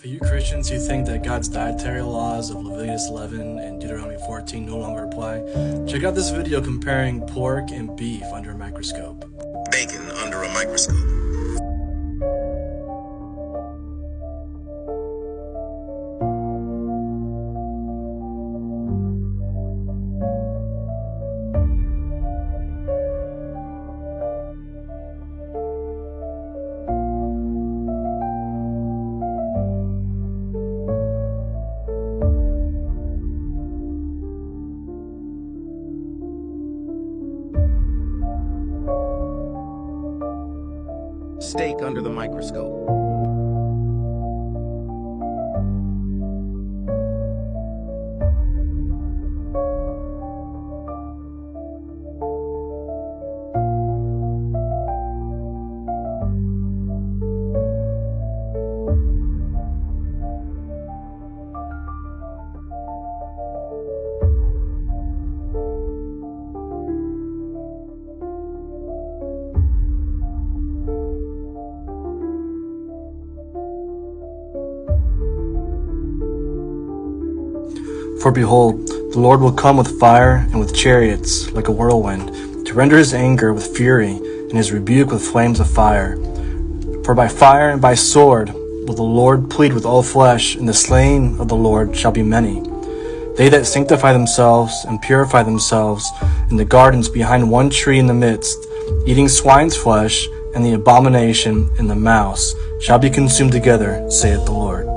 For you Christians who think that God's dietary laws of Leviticus 11 and Deuteronomy 14 no longer apply, check out this video comparing pork and beef under a microscope. Bacon under a microscope. Steak under the microscope. For behold, the Lord will come with fire and with chariots like a whirlwind, to render his anger with fury and his rebuke with flames of fire. For by fire and by sword will the Lord plead with all flesh, and the slain of the Lord shall be many. They that sanctify themselves and purify themselves in the gardens behind one tree in the midst, eating swine's flesh and the abomination and the mouse, shall be consumed together, saith the Lord.